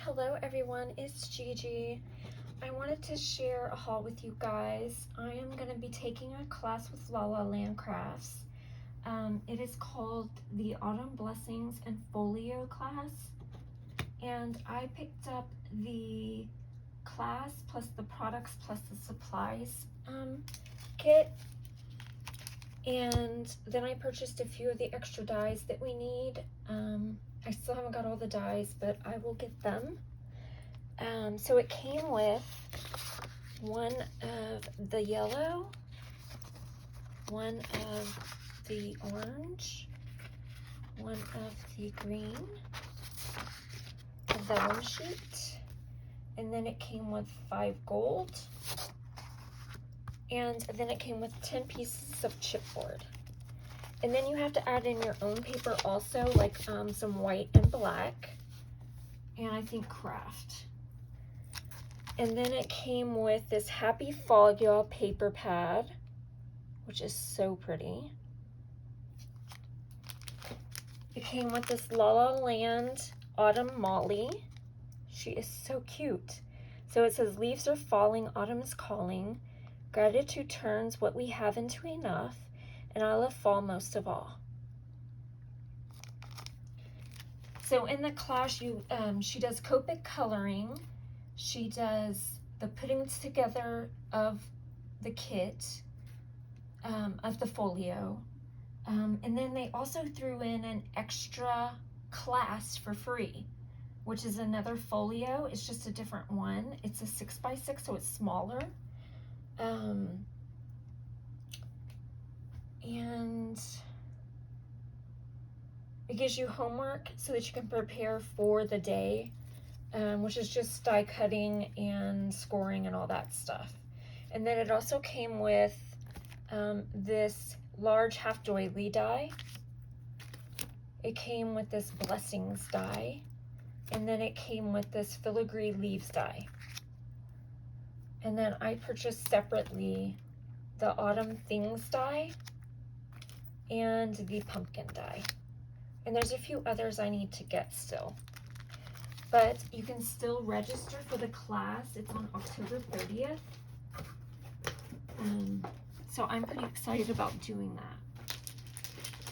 Hello everyone, it's Gigi. I wanted to share a haul with you guys. I am going to be taking a class with La La Land Crafts. It is called the Autumn Blessings and Folio class, and I picked up the class plus the products plus the supplies kit, and then I purchased a few of the extra dies that we need. I still haven't got all the dies, but I will get them. So it came with one of the yellow, one of the orange, one of the green, a vellum sheet, and then it came with 5 gold, and then it came with 10 pieces of chipboard. And then you have to add in your own paper also, like some white and black, and I think craft. And then it came with this Happy Fall Y'all paper pad, which is so pretty. It came with this La La Land Autumn Molly. She is so cute. So it says, leaves are falling, autumn is calling. Gratitude turns what we have into enough, and I love fall most of all. So in the class, she does Copic coloring. She does the putting together of the kit, of the folio. And then they also threw in an extra class for free, which is another folio. It's just a different one. It's a 6x6, so it's smaller. And it gives you homework so that you can prepare for the day, which is just die cutting and scoring and all that stuff. And then it also came with this large half doily die. It came with this blessings die, and then it came with this filigree leaves die. And then I purchased separately the autumn things die and the pumpkin die. And there's a few others I need to get still. But you can still register for the class. It's on October 30th. So I'm pretty excited about doing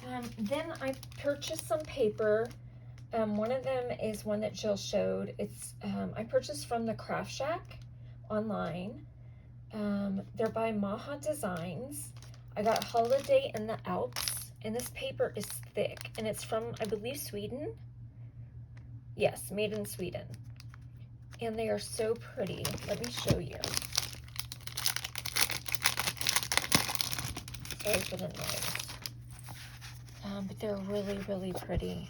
that. Then I purchased some paper. One of them is one that Jill showed. It's I purchased from the Craft Shack online. They're by Maha Designs. I got Holiday in the Alps, and this paper is thick, and it's from, I believe, Sweden. Yes, made in Sweden. And they are so pretty. Let me show you. Sorry for the noise. But they're really, really pretty.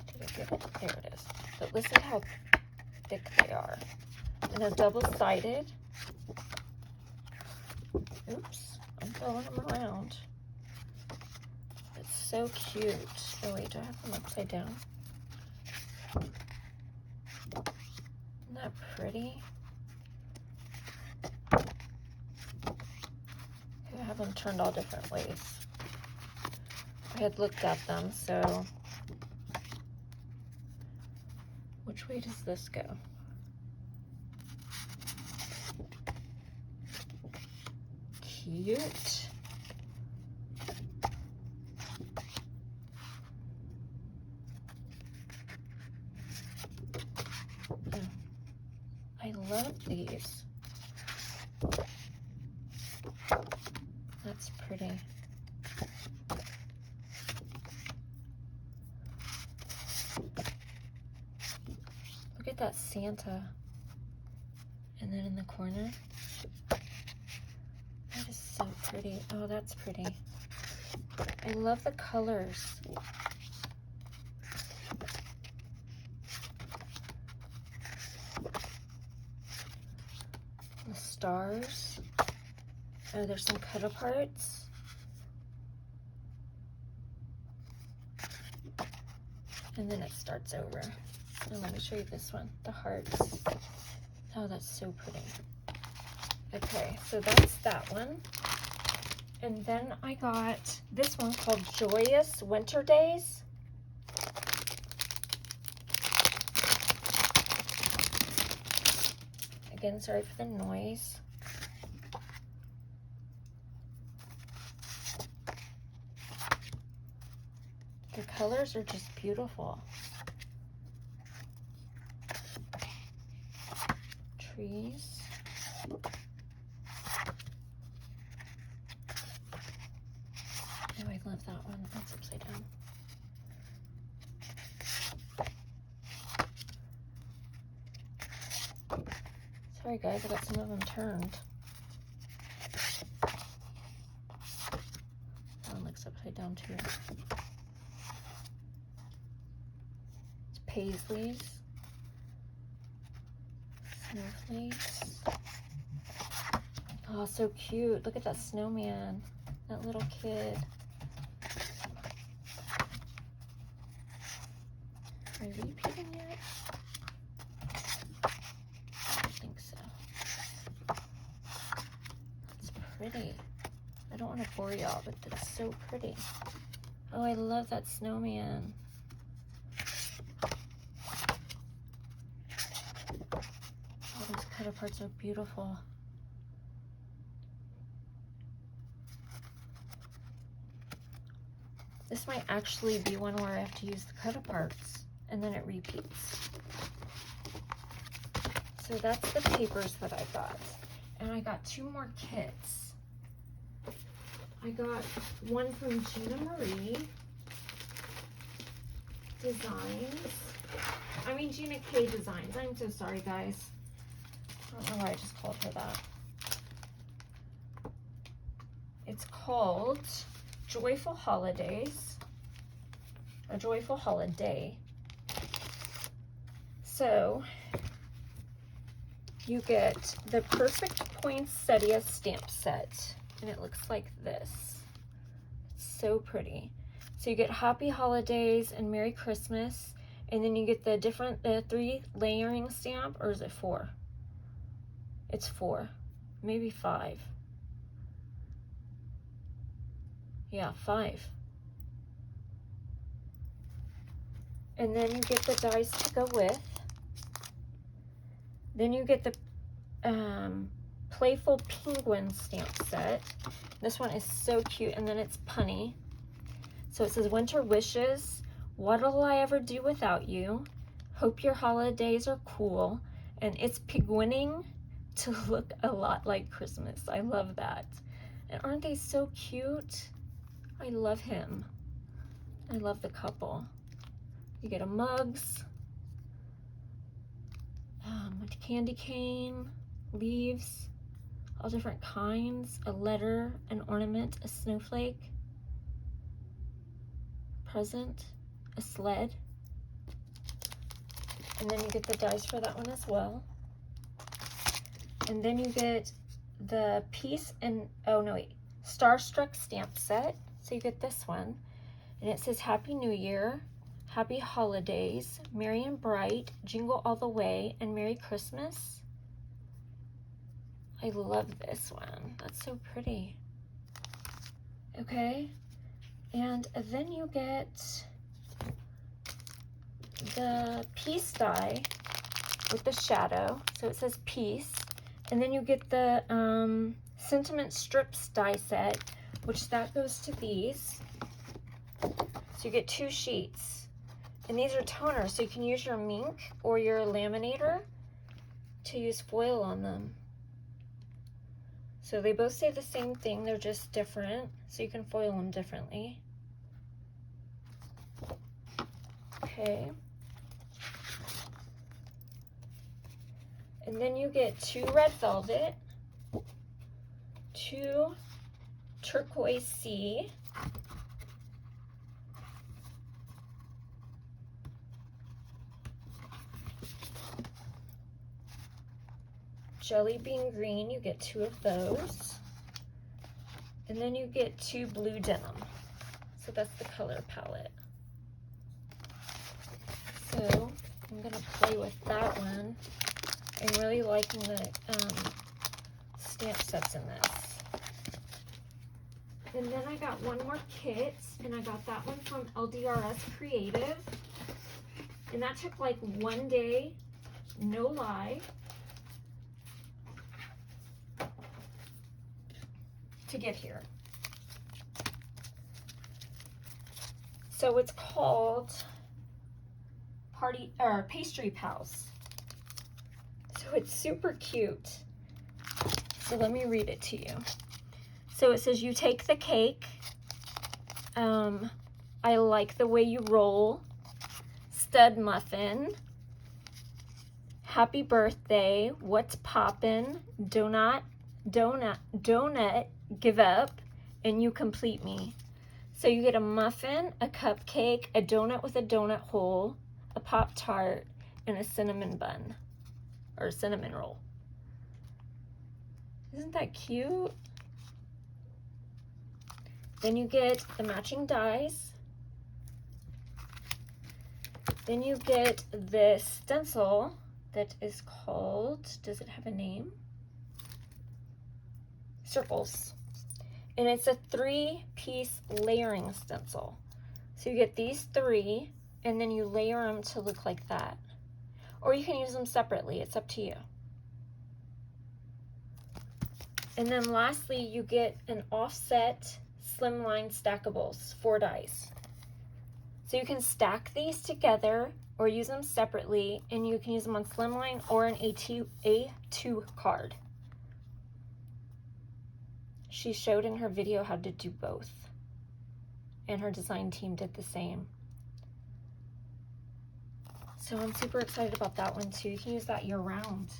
Did I get it? There it is. But listen how thick they are. And they're double-sided. Oops, I'm throwing them around. It's so cute. Oh wait, do I have them upside down? Isn't that pretty? I have them turned all different ways. I had looked at them, so which way does this go? Cute. I love these. That's pretty. Look at that Santa. And then in the corner. That is so pretty. Oh, that's pretty. I love the colors. The stars. Oh, there's some cut aparts. And then it starts over. And let me show you this one, the hearts. Oh, that's so pretty. Okay, so that's that one. And then I got this one called Joyous Winter Days. Again, sorry for the noise. The colors are just beautiful. Trees. Oh, I love that one. That's upside down. Sorry guys, I got some of them turned. That one looks upside down too. It's paisleys. Snowflakes. Oh, so cute. Look at that snowman. That little kid. Are you repeating yet? I don't think so. That's pretty. I don't want to bore y'all, but that's so pretty. Oh, I love that snowman. Oh, those cut aparts are beautiful. This might actually be one where I have to use the cut aparts and then it repeats. So that's the papers that I got. And I got 2 more kits. I got one from Gina Marie Designs. I mean Gina K Designs. I'm so sorry guys. I don't know why I just called her that. It's called Joyful Holidays, a Joyful Holiday. So you get the Perfect Poinsettia stamp set, and it looks like this. It's so pretty. So you get Happy Holidays and Merry Christmas, and then you get the 3 layering stamp, or is it 4? It's 4, maybe 5. Yeah, 5. And then you get the dies to go with. Then you get the Playful Penguin stamp set. This one is so cute, and then it's punny. So it says, Winter Wishes, what'll I ever do without you? Hope your holidays are cool. And it's pigwinning to look a lot like Christmas. I love that. And aren't they so cute? I love him. I love the couple. You get a mugs, a candy cane, leaves, all different kinds, a letter, an ornament, a snowflake, present, a sled, and then you get the dies for that one as well. And then you get the Peace and, oh no wait, Starstruck stamp set. So you get this one, and it says Happy New Year, Happy Holidays, Merry and Bright, Jingle All the Way, and Merry Christmas. I love this one. That's so pretty. Okay, and then you get the Peace die with the shadow. So it says Peace. And then you get the Sentiment Strips die set, which that goes to these. So you get 2 sheets. And these are toners, so you can use your Mink or your laminator to use foil on them. So they both say the same thing, they're just different, so you can foil them differently. Okay. And then you get 2 red velvet, 2 turquoise sea, jelly bean green, you get 2 of those, and then you get 2 blue denim. So that's the color palette. So I'm gonna play with that one. I'm really liking the stamp sets in this. And then I got one more kit, and I got that one from LDRS Creative. And that took like 1 day, no lie. to get here. So it's called Pastry Pals. So it's super cute. So let me read it to you. So it says, you take the cake. I like the way you roll. Stud muffin. Happy birthday. What's poppin'? Donut, give up, and you complete me. So you get a muffin, a cupcake, a donut with a donut hole, a Pop-Tart, and a cinnamon bun, or cinnamon roll. Isn't that cute? Then you get the matching dies. Then you get this stencil that is called, does it have a name? Circles. And it's a 3-piece layering stencil. So you get these 3, and then you layer them to look like that. Or you can use them separately, it's up to you. And then lastly, you get an offset slimline stackables, 4 dies. So you can stack these together or use them separately, and you can use them on slimline or an A2 card. She showed in her video how to do both, and her design team did the same. So I'm super excited about that one too. You can use that year round.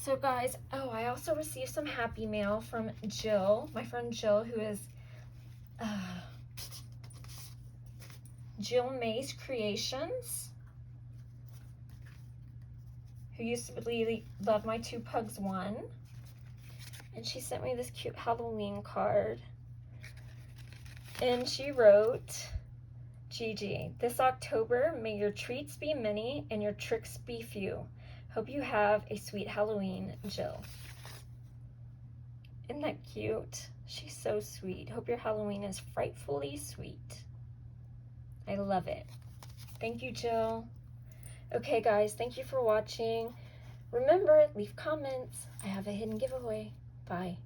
So guys, oh, I also received some happy mail from Jill, my friend Jill, who is Jill May's Creations, who used to really love my 2 Pugs 1. And she sent me this cute Halloween card. And she wrote, Gigi, this October, may your treats be many and your tricks be few. Hope you have a sweet Halloween, Jill. Isn't that cute? She's so sweet. Hope your Halloween is frightfully sweet. I love it. Thank you, Jill. Okay, guys, thank you for watching. Remember, leave comments. I have a hidden giveaway. Bye.